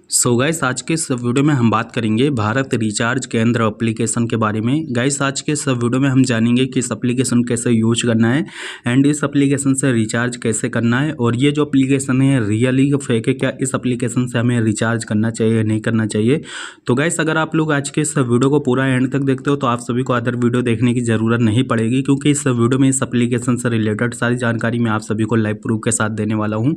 So guys आज के इस वीडियो में हम बात करेंगे भारत रिचार्ज केंद्र एप्लीकेशन के बारे में। गाइस आज के इस वीडियो में हम जानेंगे कि इस एप्लीकेशन कैसे यूज करना है एंड इस एप्लीकेशन से रिचार्ज कैसे करना है और ये जो एप्लीकेशन है रियली फेक है क्या, इस एप्लीकेशन से हमें रिचार्ज करना चाहिए नहीं करना चाहिए। तो गाइस अगर आप लोग आज के इस वीडियो को पूरा एंड तक देखते हो तो आप सभी को अदर वीडियो देखने की ज़रूरत नहीं पड़ेगी, क्योंकि इस वीडियो में इस एप्लीकेशन से रिलेटेड सारी जानकारी मैं आप सभी को लाइव प्रूफ के साथ देने वाला हूँ।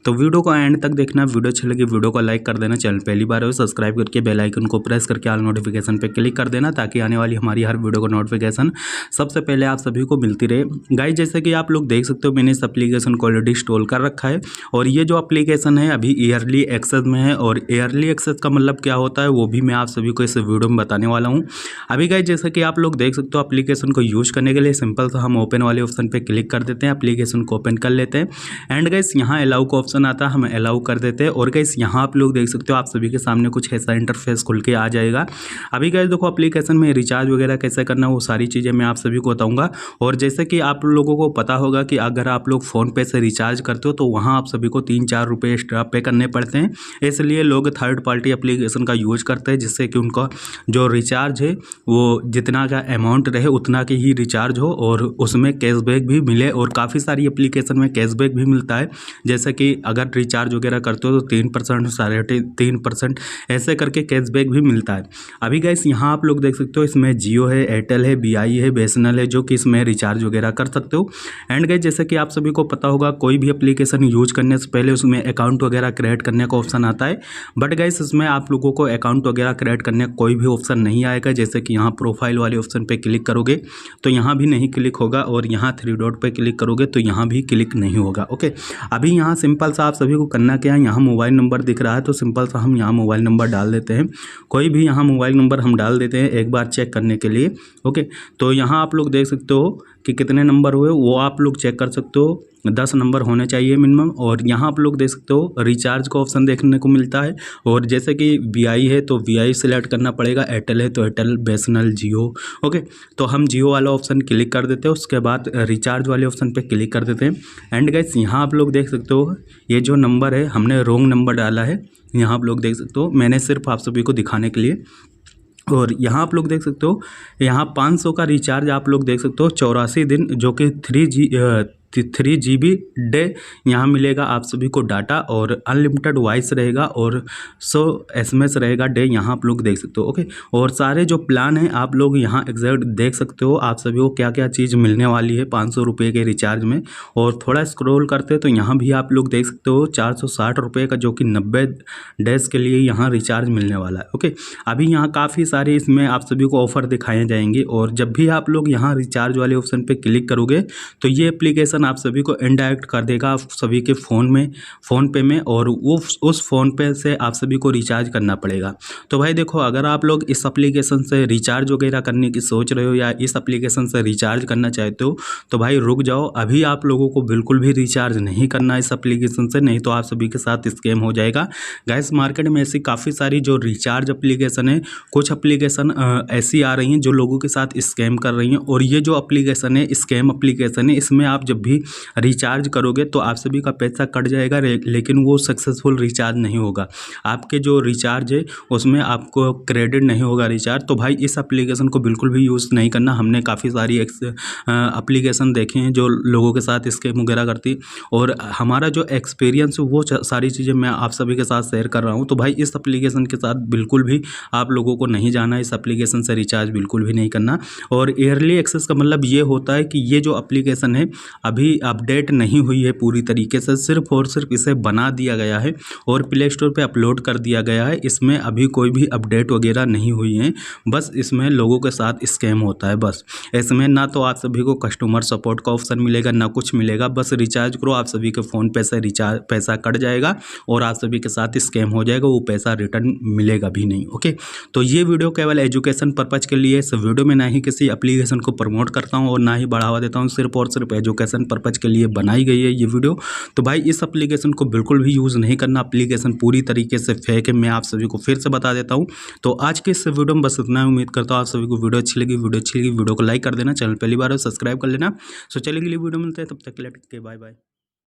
तो वीडियो को एंड तक देखना। वीडियो अच्छी लगी वीडियो को लाइक कर देना, चैनल पहली बार हो सब्सक्राइब करके बेल आइकन को प्रेस करके ऑल नोटिफिकेशन पे क्लिक कर देना, ताकि आने वाली हमारी हर वीडियो को नोटिफिकेशन सबसे पहले आप सभी को मिलती रहे। गाइस जैसे कि आप लोग देख सकते हो मैंने इस एप्लीकेशन को ऑलरेडी इंस्टॉल कर रखा है और ये जो एप्लीकेशन है अभी ईयरली एक्सेस में है। और ईयरली एक्सेस का मतलब क्या होता है वो भी मैं आप सभी को इस वीडियो में बताने वाला हूँ। अभी गाइस जैसे कि आप लोग देख सकते हो एप्लीकेशन को यूज करने के लिए सिंपल सा हम ओपन वाले ऑप्शन पे क्लिक कर देते हैं, एप्लीकेशन को ओपन कर लेते हैं एंड गाइस यहाँ अलाउ का ऑप्शन आता है, हम अलाउ कर देते हैं। और गाइस यहाँ आप लोग देख सकते हो आप सभी के सामने कुछ ऐसा इंटरफेस खुल के आ जाएगा। अभी गाइस देखो एप्लीकेशन में रिचार्ज वगैरह कैसे करना वो सारी चीज़ें मैं आप सभी को बताऊंगा। और जैसे कि आप लोगों को पता होगा कि अगर आप लोग फ़ोन पे से रिचार्ज करते हो तो वहाँ आप सभी को 3-4 रुपये एक्स्ट्रा पे करने पड़ते हैं, इसलिए लोग थर्ड पार्टी एप्लीकेशन का यूज करते हैं, जिससे कि उनका जो रिचार्ज है वो जितना का अमाउंट रहे उतना के ही रिचार्ज हो और उसमें कैशबैक भी मिले। और काफ़ी सारी एप्लीकेशन में कैशबैक भी मिलता है, जैसे कि अगर रिचार्ज वगैरह करते हो तो 3%, 3.5% ऐसे करके कैशबैक भी मिलता है। अभी गाइस यहाँ आप लोग देख सकते हो इसमें जियो है, एयरटेल है, BI है, BSNL है, जो कि इसमें रिचार्ज वगैरह कर सकते हो। एंड गाइस जैसे कि आप सभी को पता होगा कोई भी एप्लीकेशन यूज करने से पहले उसमें अकाउंट वगैरह क्रिएट करने का ऑप्शन आता है, बट गाइस इसमें आप लोगों को अकाउंट वगैरह क्रिएट करने का कोई भी ऑप्शन नहीं आएगा। जैसे कि यहाँ प्रोफाइल वाले ऑप्शन पे क्लिक करोगे तो यहाँ भी नहीं क्लिक होगा और यहाँ 3 डॉट पे क्लिक करोगे तो यहाँ भी क्लिक नहीं होगा। ओके, अभी यहाँ सिंपल सा आप सभी को करना क्या है, यहाँ मोबाइल नंबर दिख रहा है तो सिंपल सा हम यहाँ मोबाइल नंबर डाल देते हैं, कोई भी यहाँ मोबाइल नंबर हम डाल देते हैं एक बार चेक करने के लिए। ओके, तो यहाँ आप लोग देख सकते हो कि कितने नंबर हुए वो आप लोग चेक कर सकते हो, 10 नंबर होने चाहिए मिनिमम। और यहाँ आप लोग देख सकते हो रिचार्ज का ऑप्शन देखने को मिलता है। और जैसे कि BI है तो BI सेलेक्ट करना पड़ेगा, एयरटेल है तो एयरटेल, BSNL, जियो। ओके, तो हम जियो वाला ऑप्शन क्लिक कर देते हैं, उसके बाद रिचार्ज वाले ऑप्शन पे क्लिक कर देते हैं। एंड गाइस यहाँ आप लोग देख सकते हो ये जो नंबर है हमने रॉन्ग नंबर डाला है, यहाँ आप लोग देख सकते हो, मैंने सिर्फ आप सभी को दिखाने के लिए। और यहाँ आप लोग देख सकते हो यहाँ 500 का रिचार्ज आप लोग देख सकते हो 84 दिन, जो कि 3 GB डे यहाँ मिलेगा आप सभी को डाटा, और अनलिमिटेड वॉइस रहेगा और 100 SMS रहेगा डे, यहाँ आप लोग देख सकते हो। ओके, और सारे जो प्लान हैं आप लोग यहाँ एग्जैक्ट देख सकते हो आप सभी को क्या क्या चीज़ मिलने वाली है 500 रुपये के रिचार्ज में। और थोड़ा स्क्रॉल करते तो यहाँ भी आप लोग देख सकते हो 460 रुपये का, जो कि 90 डेज के लिए यहाँ रिचार्ज मिलने वाला है। ओके, अभी यहाँ काफ़ी सारे इसमें आप सभी को ऑफर दिखाए जाएंगे और जब भी आप लोग यहाँ रिचार्ज वाले ऑप्शन पे क्लिक करोगे तो ये एप्लीकेशन आप सभी को इनडायरेक्ट कर देगा आप सभी के फ़ोन पे में, और वो उस फ़ोन पे से आप सभी को रिचार्ज करना पड़ेगा। तो भाई देखो अगर आप लोग इस एप्लीकेशन से रिचार्ज वगैरह करने की सोच रहे हो या इस एप्लीकेशन से रिचार्ज करना चाहते हो तो भाई रुक जाओ, अभी आप लोगों को बिल्कुल भी रिचार्ज नहीं करना इस एप्लीकेशन से, नहीं तो आप सभी के साथ स्कैम हो जाएगा। गाइस मार्केट में ऐसी काफ़ी सारी जो रिचार्ज एप्लीकेशन है, कुछ एप्लीकेशन ऐसी आ रही हैं जो लोगों के साथ स्कैम कर रही हैं, और ये जो एप्लीकेशन है स्कैम एप्लीकेशन है, इसमें आप जब भी रिचार्ज करोगे तो आप सभी का पैसा कट जाएगा, लेकिन वो सक्सेसफुल रिचार्ज नहीं होगा, आपके जो रिचार्ज है उसमें आपको क्रेडिट नहीं होगा रिचार्ज। तो भाई इस एप्लीकेशन को बिल्कुल भी यूज़ नहीं करना। हमने काफ़ी सारी एप्लीकेशन देखे हैं जो लोगों के साथ स्कैम वगैरह करती, और हमारा जो एक्सपीरियंस वो सारी चीज़ें मैं आप सभी के साथ शेयर कर रहा हूँ। तो भाई इस एप्लीकेशन के साथ बिल्कुल भी आप लोगों को नहीं जाना, इस एप्लीकेशन से रिचार्ज बिल्कुल भी नहीं करना। और ईयरली एक्सेस का मतलब ये होता है कि ये जो एप्लीकेशन है अभी अपडेट नहीं हुई है पूरी तरीके से, सिर्फ और सिर्फ इसे बना दिया गया है और प्ले स्टोर पे अपलोड कर दिया गया है। इसमें अभी कोई भी अपडेट वगैरह नहीं हुई है, बस इसमें लोगों के साथ स्कैम होता है। बस इसमें ना तो आप सभी को कस्टमर सपोर्ट का ऑप्शन मिलेगा ना कुछ मिलेगा, बस रिचार्ज करो, आप सभी के फ़ोन पे से रिचार्ज पैसा कट जाएगा और आप सभी के साथ स्कैम हो जाएगा, वो पैसा रिटर्न मिलेगा भी नहीं। ओके, तो ये वीडियो केवल एजुकेशन पर्पज़ के लिए, इस वीडियो में ना ही किसी एप्लीकेशन को प्रमोट करता हूँ और ना ही बढ़ावा देता हूँ, सिर्फ और सिर्फ एजुकेशन पर्पज़ के लिए बनाई गई है ये वीडियो। तो भाई इस एप्लीकेशन को बिल्कुल भी यूज़ नहीं करना, एप्लीकेशन पूरी तरीके से फेक है, मैं आप सभी को फिर से बता देता हूँ। तो आज के इस वीडियो में बस इतना, उम्मीद करता हूँ आप सभी को वीडियो अच्छी लगी। वीडियो को लाइक कर देना, चैनल पहली बार हो सब्सक्राइब कर लेना। सो चलेंगे वीडियो मिलते हैं, तब तक के लिए बाय बाय।